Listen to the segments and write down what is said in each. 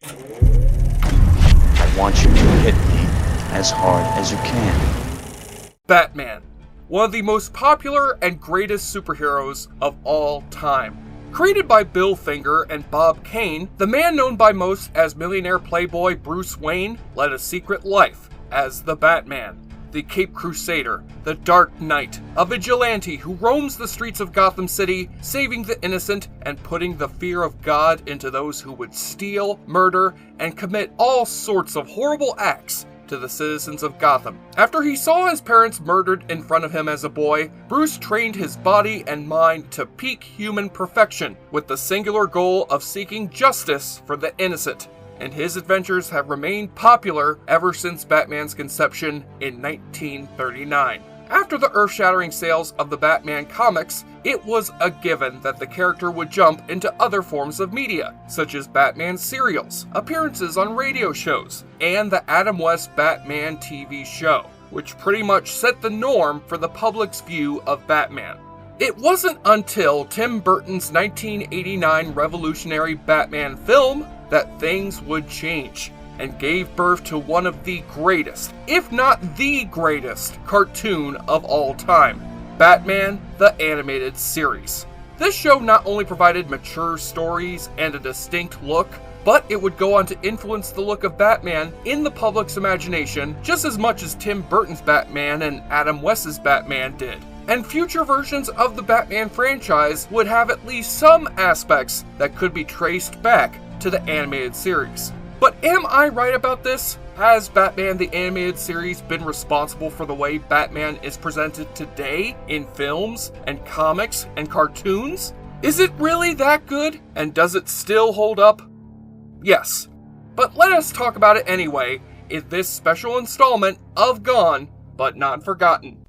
I want you to hit me as hard as you can. Batman, one of the most popular and greatest superheroes of all time. Created by Bill Finger and Bob Kane, the man known by most as millionaire playboy Bruce Wayne led a secret life as the Batman, the Caped Crusader, the Dark Knight, a vigilante who roams the streets of Gotham City, saving the innocent and putting the fear of God into those who would steal, murder, and commit all sorts of horrible acts to the citizens of Gotham. After he saw his parents murdered in front of him as a boy, Bruce trained his body and mind to peak human perfection with the singular goal of seeking justice for the innocent. And his adventures have remained popular ever since Batman's conception in 1939. After the earth-shattering sales of the Batman comics, it was a given that the character would jump into other forms of media, such as Batman serials, appearances on radio shows, and the Adam West Batman TV show, which pretty much set the norm for the public's view of Batman. It wasn't until Tim Burton's 1989 revolutionary Batman film that things would change, and gave birth to one of the greatest, if not the greatest, cartoon of all time, Batman the Animated Series. This show not only provided mature stories and a distinct look, but it would go on to influence the look of Batman in the public's imagination just as much as Tim Burton's Batman and Adam West's Batman did. And future versions of the Batman franchise would have at least some aspects that could be traced back to the animated series. But am I right about this? Has Batman the Animated Series been responsible for the way Batman is presented today in films and comics and cartoons? Is it really that good? And does it still hold up? Yes. But let us talk about it anyway in this special installment of Gone, But Not Forgotten.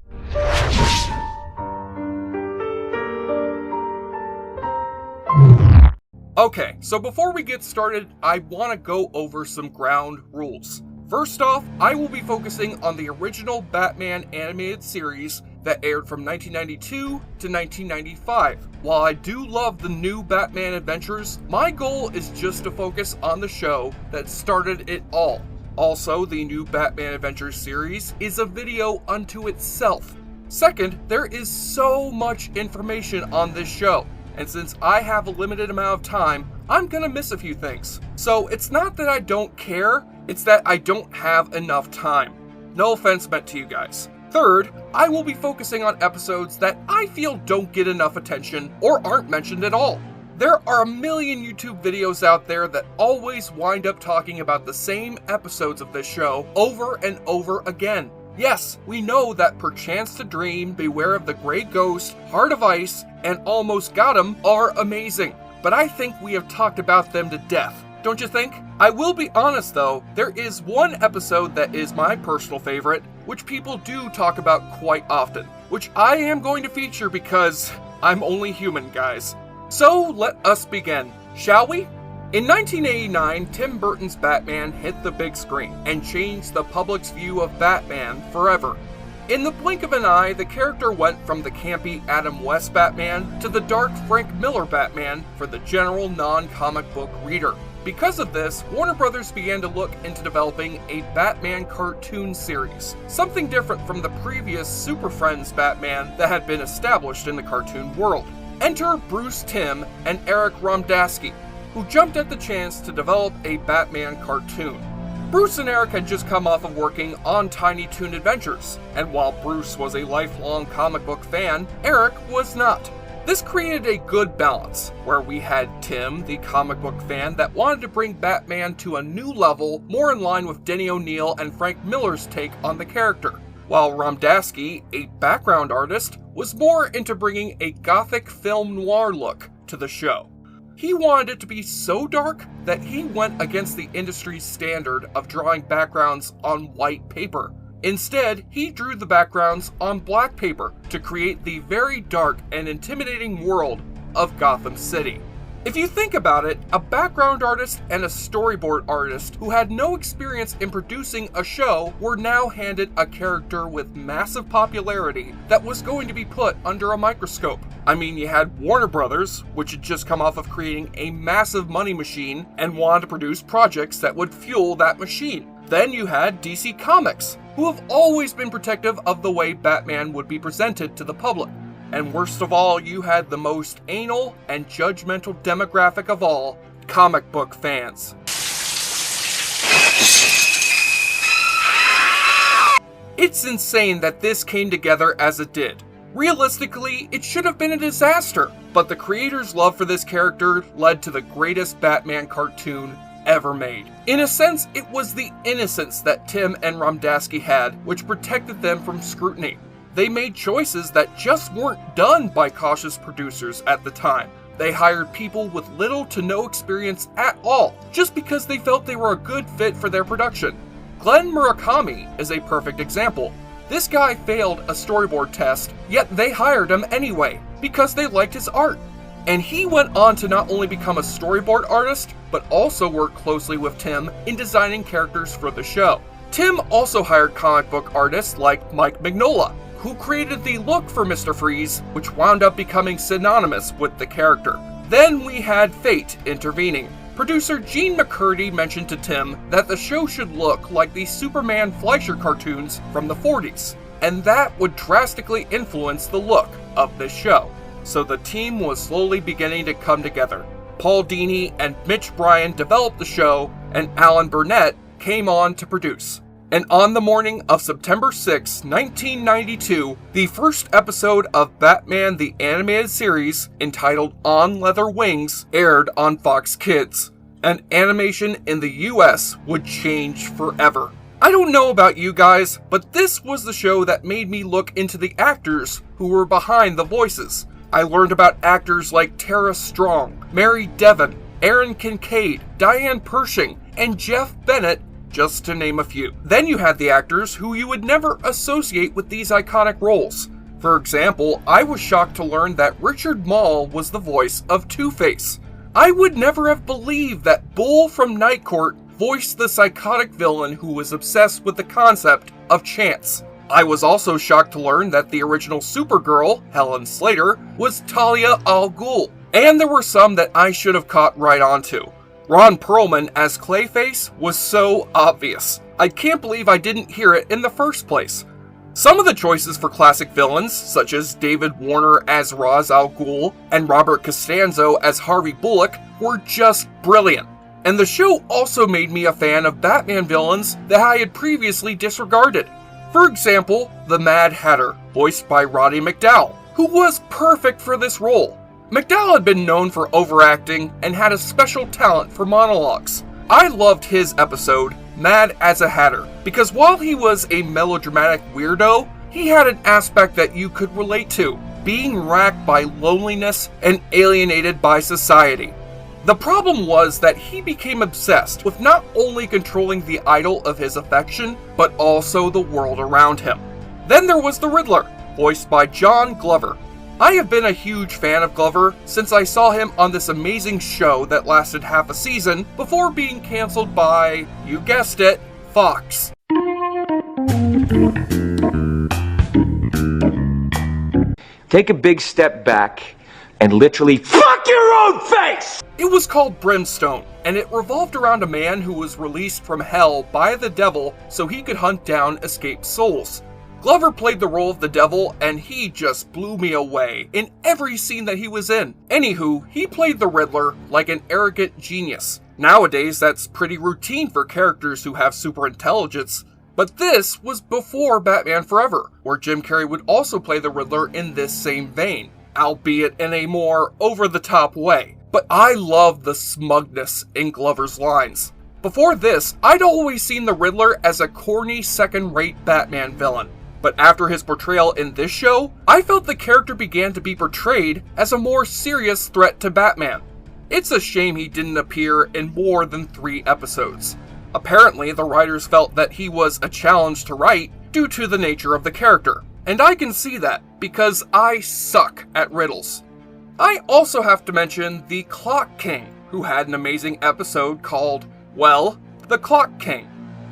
Okay, so before we get started, I want to go over some ground rules. First off, I will be focusing on the original Batman animated series that aired from 1992 to 1995. While I do love the new Batman adventures, my goal is just to focus on the show that started it all. Also, the new Batman Adventures series is a video unto itself. Second, there is so much information on this show. And since I have a limited amount of time, I'm gonna miss a few things. So it's not that I don't care, it's that I don't have enough time. No offense meant to you guys. Third, I will be focusing on episodes that I feel don't get enough attention or aren't mentioned at all. There are a million YouTube videos out there that always wind up talking about the same episodes of this show over and over again. Yes, we know that Perchance to Dream, Beware of the Grey Ghost, Heart of Ice, and Almost Got 'Em are amazing, but I think we have talked about them to death, don't you think? I will be honest though, there is one episode that is my personal favorite, which people do talk about quite often, which I am going to feature because I'm only human, guys. So let us begin, shall we? In 1989, Tim Burton's Batman hit the big screen and changed the public's view of Batman forever. In the blink of an eye, the character went from the campy Adam West Batman to the dark Frank Miller Batman for the general non-comic book reader. Because of this, Warner Brothers began to look into developing a Batman cartoon series, something different from the previous Super Friends Batman that had been established in the cartoon world. Enter Bruce Timm and Eric Ramdaski, who jumped at the chance to develop a Batman cartoon. Bruce and Eric had just come off of working on Tiny Toon Adventures, and while Bruce was a lifelong comic book fan, Eric was not. This created a good balance, where we had Tim, the comic book fan that wanted to bring Batman to a new level, more in line with Denny O'Neil and Frank Miller's take on the character, while Ramdaski, a background artist, was more into bringing a gothic film noir look to the show. He wanted it to be so dark that he went against the industry's standard of drawing backgrounds on white paper. Instead, he drew the backgrounds on black paper to create the very dark and intimidating world of Gotham City. If you think about it, a background artist and a storyboard artist who had no experience in producing a show were now handed a character with massive popularity that was going to be put under a microscope. I mean, you had Warner Brothers, which had just come off of creating a massive money machine and wanted to produce projects that would fuel that machine. Then you had DC Comics, who have always been protective of the way Batman would be presented to the public. And worst of all, you had the most anal and judgmental demographic of all, comic book fans. It's insane that this came together as it did. Realistically, it should have been a disaster, but the creators' love for this character led to the greatest Batman cartoon ever made. In a sense, it was the innocence that Tim and Ramdaski had which protected them from scrutiny. They made choices that just weren't done by cautious producers at the time. They hired people with little to no experience at all, just because they felt they were a good fit for their production. Glenn Murakami is a perfect example. This guy failed a storyboard test, yet they hired him anyway, because they liked his art. And he went on to not only become a storyboard artist, but also work closely with Tim in designing characters for the show. Tim also hired comic book artists like Mike Mignola, who created the look for Mr. Freeze, which wound up becoming synonymous with the character. Then we had fate intervening. Producer Gene McCurdy mentioned to Tim that the show should look like the Superman Fleischer cartoons from the 40s, and that would drastically influence the look of this show. So the team was slowly beginning to come together. Paul Dini and Mitch Bryan developed the show, and Alan Burnett came on to produce. And on the morning of September 6, 1992, the first episode of Batman the Animated Series, entitled On Leather Wings, aired on Fox Kids. And animation in the US would change forever. I don't know about you guys, but this was the show that made me look into the actors who were behind the voices. I learned about actors like Tara Strong, Mary Devon, Aaron Kincaid, Diane Pershing, and Jeff Bennett, just to name a few. Then you had the actors who you would never associate with these iconic roles. For example, I was shocked to learn that Richard Mall was the voice of Two-Face. I would never have believed that Bull from Night Court voiced the psychotic villain who was obsessed with the concept of chance. I was also shocked to learn that the original Supergirl, Helen Slater, was Talia al Ghul. And there were some that I should have caught right onto. Ron Perlman as Clayface was so obvious. I can't believe I didn't hear it in the first place. Some of the choices for classic villains, such as David Warner as Ra's al Ghul and Robert Costanzo as Harvey Bullock, were just brilliant. And the show also made me a fan of Batman villains that I had previously disregarded. For example, the Mad Hatter, voiced by Roddy McDowall, who was perfect for this role. McDowall had been known for overacting and had a special talent for monologues. I loved his episode, Mad as a Hatter, because while he was a melodramatic weirdo, he had an aspect that you could relate to, being racked by loneliness and alienated by society. The problem was that he became obsessed with not only controlling the idol of his affection, but also the world around him. Then there was the Riddler, voiced by John Glover. I have been a huge fan of Glover since I saw him on this amazing show that lasted half a season before being canceled by, you guessed it, Fox. Take a big step back and literally fuck your own face! It was called Brimstone, and it revolved around a man who was released from hell by the devil so he could hunt down escaped souls. Glover played the role of the devil, and he just blew me away in every scene that he was in. Anywho, he played the Riddler like an arrogant genius. Nowadays, that's pretty routine for characters who have super intelligence, but this was before Batman Forever, where Jim Carrey would also play the Riddler in this same vein, albeit in a more over-the-top way. But I love the smugness in Glover's lines. Before this, I'd always seen the Riddler as a corny second-rate Batman villain. But after his portrayal in this show, I felt the character began to be portrayed as a more serious threat to Batman. It's a shame he didn't appear in more than 3 episodes. Apparently, the writers felt that he was a challenge to write due to the nature of the character. And I can see that, because I suck at riddles. I also have to mention the Clock King, who had an amazing episode called, well, The Clock King.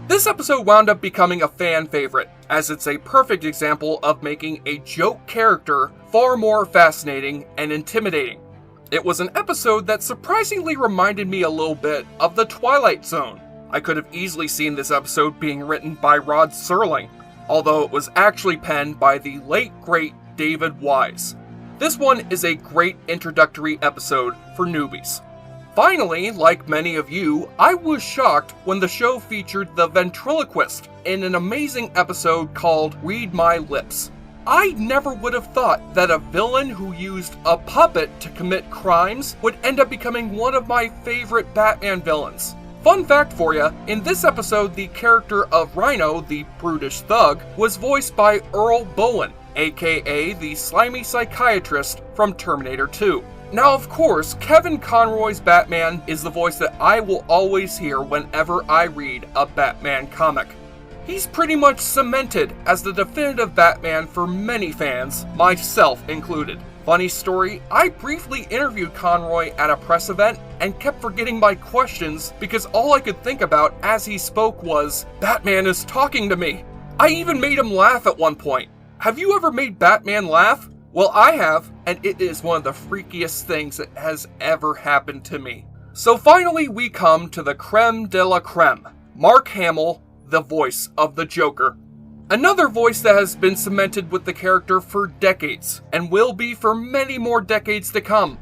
This episode wound up becoming a fan favorite, as it's a perfect example of making a joke character far more fascinating and intimidating. It was an episode that surprisingly reminded me a little bit of The Twilight Zone. I could have easily seen this episode being written by Rod Serling, although it was actually penned by the late great David Wise. This one is a great introductory episode for newbies. Finally, like many of you, I was shocked when the show featured the ventriloquist in an amazing episode called Read My Lips. I never would have thought that a villain who used a puppet to commit crimes would end up becoming one of my favorite Batman villains. Fun fact for you, in this episode the character of Rhino, the brutish thug, was voiced by Earl Bowen, aka the slimy psychiatrist from Terminator 2. Now of course, Kevin Conroy's Batman is the voice that I will always hear whenever I read a Batman comic. He's pretty much cemented as the definitive Batman for many fans, myself included. Funny story, I briefly interviewed Conroy at a press event and kept forgetting my questions because all I could think about as he spoke was, Batman is talking to me. I even made him laugh at one point. Have you ever made Batman laugh? Well, I have, and it is one of the freakiest things that has ever happened to me. So finally we come to the creme de la creme, Mark Hamill, the voice of the Joker. Another voice that has been cemented with the character for decades, and will be for many more decades to come.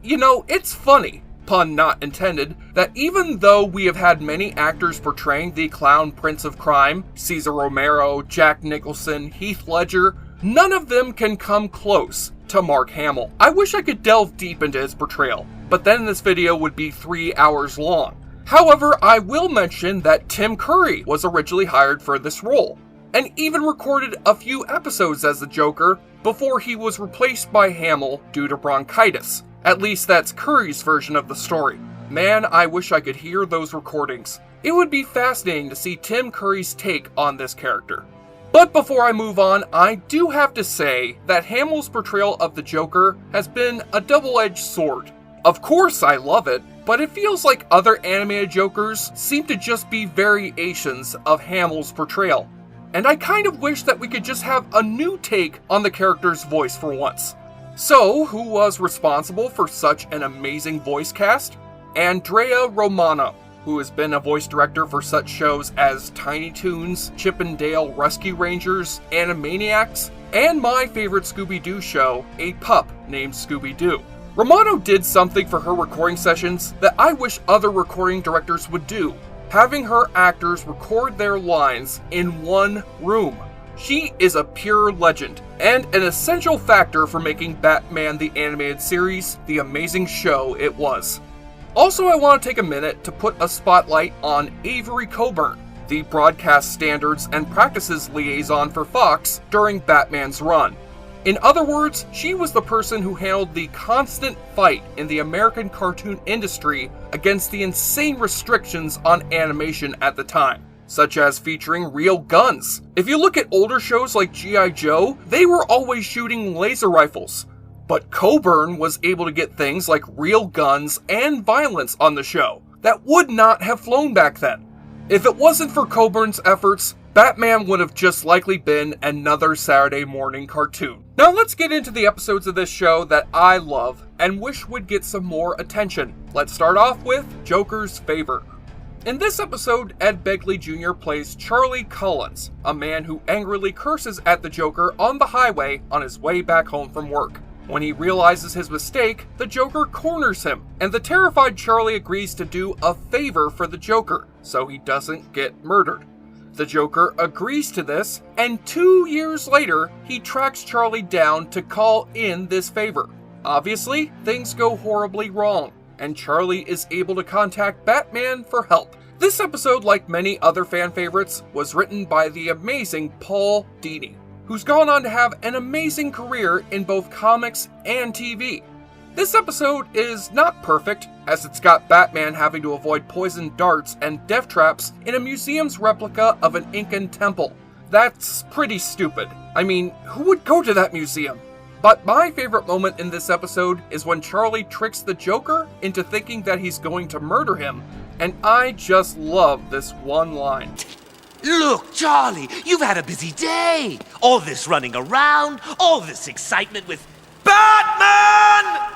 You know, it's funny, pun not intended, that even though we have had many actors portraying the clown prince of crime, Cesar Romero, Jack Nicholson, Heath Ledger, none of them can come close to Mark Hamill. I wish I could delve deep into his portrayal, but then this video would be 3 hours long. However, I will mention that Tim Curry was originally hired for this role, and even recorded a few episodes as the Joker before he was replaced by Hamill due to bronchitis. At least that's Curry's version of the story. Man, I wish I could hear those recordings. It would be fascinating to see Tim Curry's take on this character. But before I move on, I do have to say that Hamill's portrayal of the Joker has been a double-edged sword. Of course I love it, but it feels like other animated Jokers seem to just be variations of Hamill's portrayal. And I kind of wish that we could just have a new take on the character's voice for once. So, who was responsible for such an amazing voice cast? Andrea Romano, who has been a voice director for such shows as Tiny Toons, Chip and Dale Rescue Rangers, Animaniacs, and my favorite Scooby-Doo show, A Pup Named Scooby-Doo. Romano did something for her recording sessions that I wish other recording directors would do, having her actors record their lines in one room. She is a pure legend, and an essential factor for making Batman the Animated Series the amazing show it was. Also, I want to take a minute to put a spotlight on Avery Coburn, the broadcast standards and practices liaison for Fox during Batman's run. In other words, she was the person who handled the constant fight in the American cartoon industry against the insane restrictions on animation at the time, such as featuring real guns. If you look at older shows like G.I. Joe, they were always shooting laser rifles. But Coburn was able to get things like real guns and violence on the show that would not have flown back then. If it wasn't for Coburn's efforts, Batman would have just likely been another Saturday morning cartoon. Now let's get into the episodes of this show that I love and wish would get some more attention. Let's start off with Joker's Favor. In this episode, Ed Begley Jr. plays Charlie Collins, a man who angrily curses at the Joker on the highway on his way back home from work. When he realizes his mistake, the Joker corners him, and the terrified Charlie agrees to do a favor for the Joker, so he doesn't get murdered. The Joker agrees to this, and 2 years later, he tracks Charlie down to call in this favor. Obviously, things go horribly wrong, and Charlie is able to contact Batman for help. This episode, like many other fan favorites, was written by the amazing Paul Dini, who's gone on to have an amazing career in both comics and TV. This episode is not perfect, as it's got Batman having to avoid poisoned darts and death traps in a museum's replica of an Incan temple. That's pretty stupid. I mean, who would go to that museum? But my favorite moment in this episode is when Charlie tricks the Joker into thinking that he's going to murder him, and I just love this one line. Look, Charlie, you've had a busy day. All this running around, all this excitement with Batman!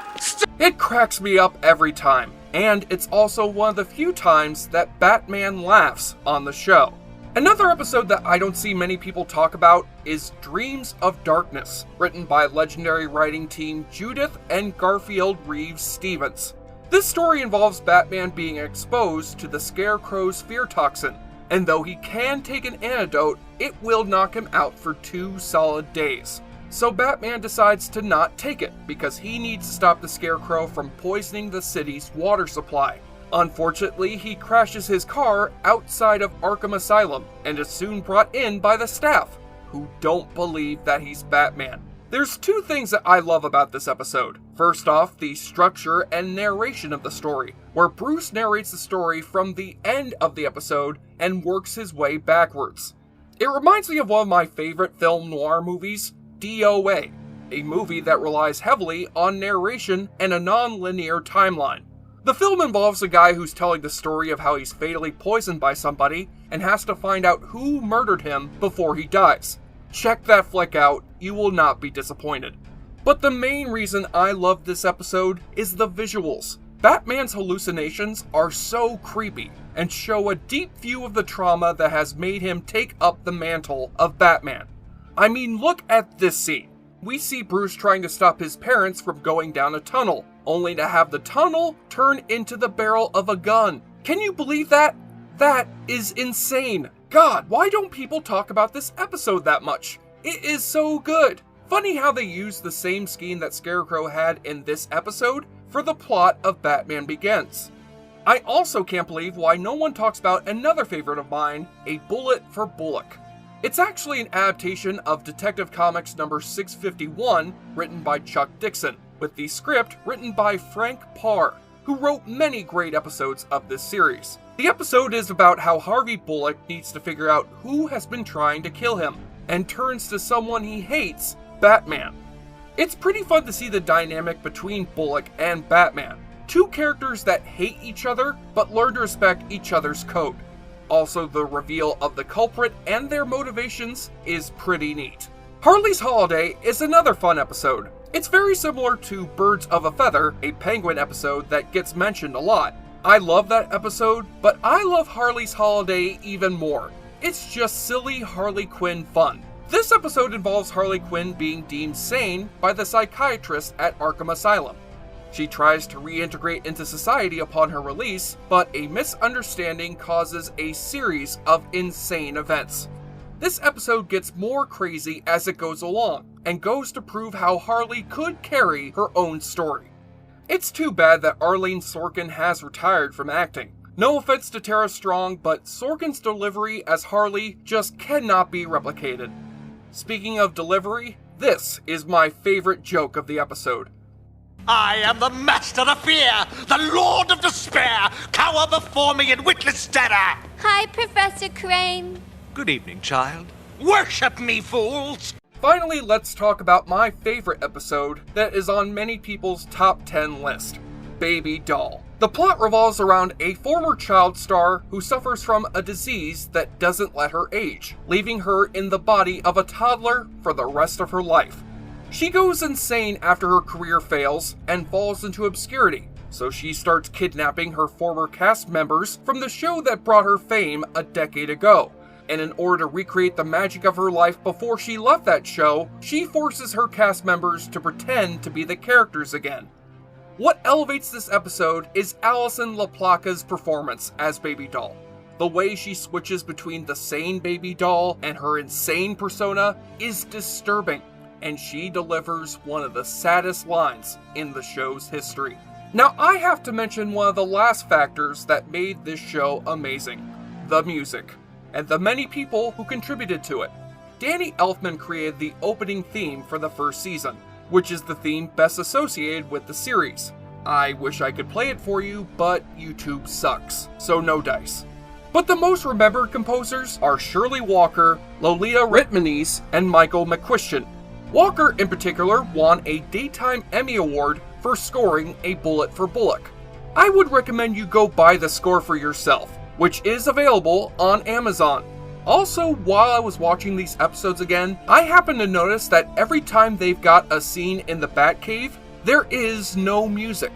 It cracks me up every time, and it's also one of the few times that Batman laughs on the show. Another episode that I don't see many people talk about is Dreams of Darkness, written by legendary writing team Judith and Garfield Reeves Stevens. This story involves Batman being exposed to the Scarecrow's fear toxin, and though he can take an antidote, it will knock him out for 2 solid days. So Batman decides to not take it because he needs to stop the Scarecrow from poisoning the city's water supply. Unfortunately, he crashes his car outside of Arkham Asylum and is soon brought in by the staff, who don't believe that he's Batman. There's 2 things that I love about this episode. First off, the structure and narration of the story, where Bruce narrates the story from the end of the episode and works his way backwards. It reminds me of one of my favorite film noir movies, DOA, a movie that relies heavily on narration and a non-linear timeline. The film involves a guy who's telling the story of how he's fatally poisoned by somebody and has to find out who murdered him before he dies. Check that flick out, you will not be disappointed. But the main reason I love this episode is the visuals. Batman's hallucinations are so creepy and show a deep view of the trauma that has made him take up the mantle of Batman. I mean, look at this scene. We see Bruce trying to stop his parents from going down a tunnel, only to have the tunnel turn into the barrel of a gun. Can you believe that? That is insane. God, why don't people talk about this episode that much? It is so good. Funny how they used the same scheme that Scarecrow had in this episode for the plot of Batman Begins. I also can't believe why no one talks about another favorite of mine, A Bullet for Bullock. It's actually an adaptation of Detective Comics number 651, written by Chuck Dixon, with the script written by Frank Parr, who wrote many great episodes of this series. The episode is about how Harvey Bullock needs to figure out who has been trying to kill him, and turns to someone he hates, Batman. It's pretty fun to see the dynamic between Bullock and Batman, 2 characters that hate each other but learn to respect each other's code. Also, the reveal of the culprit and their motivations is pretty neat. Harley's Holiday is another fun episode. It's very similar to Birds of a Feather, a Penguin episode that gets mentioned a lot. I love that episode, but I love Harley's Holiday even more. It's just silly Harley Quinn fun. This episode involves Harley Quinn being deemed sane by the psychiatrist at Arkham Asylum. She tries to reintegrate into society upon her release, but a misunderstanding causes a series of insane events. This episode gets more crazy as it goes along, and goes to prove how Harley could carry her own story. It's too bad that Arlene Sorkin has retired from acting. No offense to Tara Strong, but Sorkin's delivery as Harley just cannot be replicated. Speaking of delivery, this is my favorite joke of the episode. I am the master of fear, the lord of despair. Cower before me in witless terror. Hi, Professor Crane. Good evening, child. Worship me, fools. Finally, let's talk about my favorite episode that is on many people's top 10 list, Baby Doll. The plot revolves around a former child star who suffers from a disease that doesn't let her age, leaving her in the body of a toddler for the rest of her life. She goes insane after her career fails and falls into obscurity, so she starts kidnapping her former cast members from the show that brought her fame a decade ago. And in order to recreate the magic of her life before she left that show, she forces her cast members to pretend to be the characters again. What elevates this episode is Alison LaPlaca's performance as Baby Doll. The way she switches between the sane Baby Doll and her insane persona is disturbing, and she delivers one of the saddest lines in the show's history. Now, I have to mention one of the last factors that made this show amazing: the music, and the many people who contributed to it. Danny Elfman created the opening theme for the first season, which is the theme best associated with the series. I wish I could play it for you, but YouTube sucks, so no dice. But the most remembered composers are Shirley Walker, Lolita Ritmanis, and Michael McQuistion. Walker, in particular, won a Daytime Emmy Award for scoring A Bullet for Bullock. I would recommend you go buy the score for yourself, which is available on Amazon. Also, while I was watching these episodes again, I happened to notice that every time they've got a scene in the Batcave, there is no music.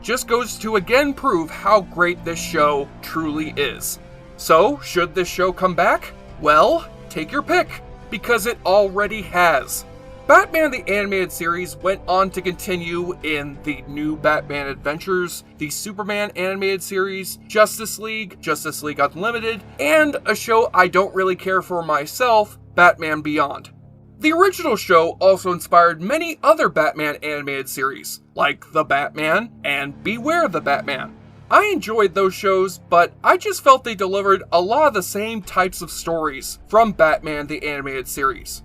Just goes to again prove how great this show truly is. So, should this show come back? Well, take your pick, because it already has. Batman the Animated Series went on to continue in the New Batman Adventures, the Superman Animated Series, Justice League Unlimited, and a show I don't really care for myself, Batman Beyond. The original show also inspired many other Batman animated series, like The Batman and Beware the Batman. I enjoyed those shows, but I just felt they delivered a lot of the same types of stories from Batman the Animated Series.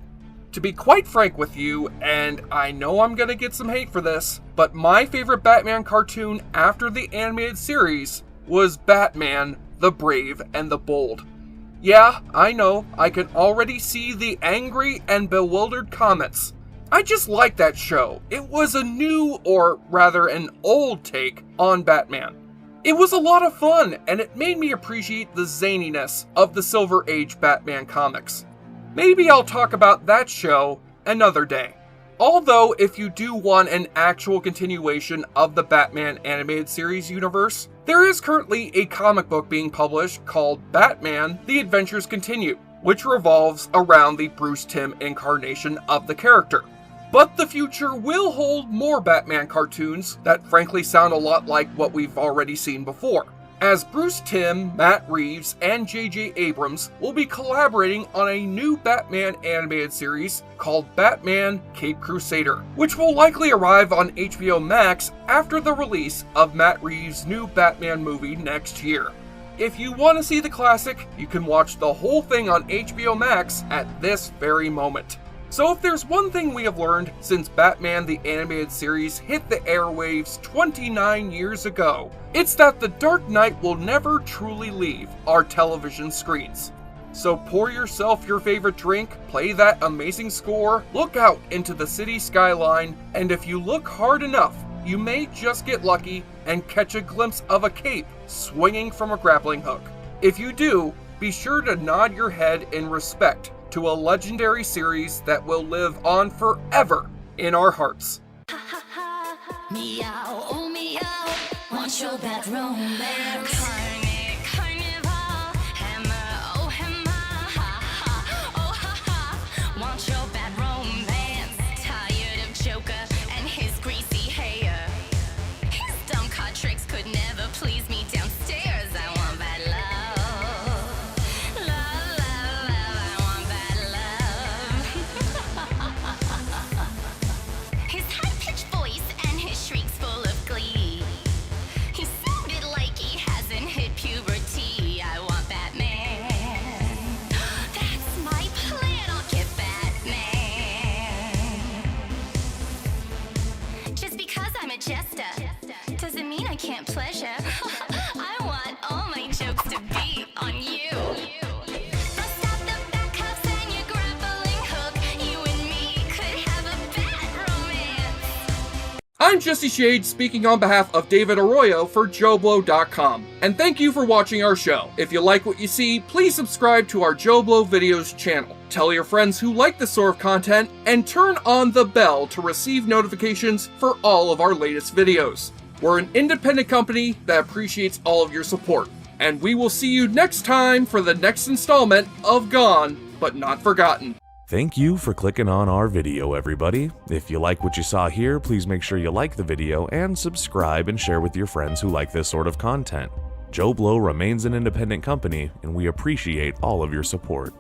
To be quite frank with you, and I know I'm gonna get some hate for this, but my favorite Batman cartoon after the animated series was Batman, the Brave and the Bold. Yeah, I know, I can already see the angry and bewildered comments. I just like that show. It was a new, or rather an old take on Batman. It was a lot of fun, and it made me appreciate the zaniness of the Silver Age Batman comics. Maybe I'll talk about that show another day. Although, if you do want an actual continuation of the Batman animated series universe, there is currently a comic book being published called Batman: The Adventures Continue, which revolves around the Bruce Timm incarnation of the character. But the future will hold more Batman cartoons that frankly sound a lot like what we've already seen before, as Bruce Timm, Matt Reeves, and J.J. Abrams will be collaborating on a new Batman animated series called Batman: Caped Crusader, which will likely arrive on HBO Max after the release of Matt Reeves' new Batman movie next year. If you want to see the classic, you can watch the whole thing on HBO Max at this very moment. So if there's one thing we have learned since Batman the Animated Series hit the airwaves 29 years ago, it's that the Dark Knight will never truly leave our television screens. So pour yourself your favorite drink, play that amazing score, look out into the city skyline, and if you look hard enough, you may just get lucky and catch a glimpse of a cape swinging from a grappling hook. If you do, be sure to nod your head in respect to a legendary series that will live on forever in our hearts. Meow, oh meow, want your bad romance. Carnival, hammer, oh hammer, ha ha, oh ha ha, want your bad romance. Tired of Joker and his greasy hair. His dumb card tricks could never please me downstairs. I want bad love. Love, love, love, I want bad love. His high-pitched voice and his shrieks full of glee. He sounded like he hasn't hit puberty. I want Batman. That's my plan, I'll get Batman. Just because I'm a jester doesn't mean I can't pleasure. I want all my jokes to be on you. Bust out the back cuffs and your grappling hook. You and me could have a bad romance. I'm Jesse Shade, speaking on behalf of David Arroyo for Joblo.com, and thank you for watching our show. If you like what you see, please subscribe to our Joblo Videos channel. Tell your friends who like this sort of content, and turn on the bell to receive notifications for all of our latest videos. We're an independent company that appreciates all of your support, and we will see you next time for the next installment of Gone, But Not Forgotten. Thank you for clicking on our video, everybody. If you like what you saw here, please make sure you like the video and subscribe and share with your friends who like this sort of content. Joblo remains an independent company, and we appreciate all of your support.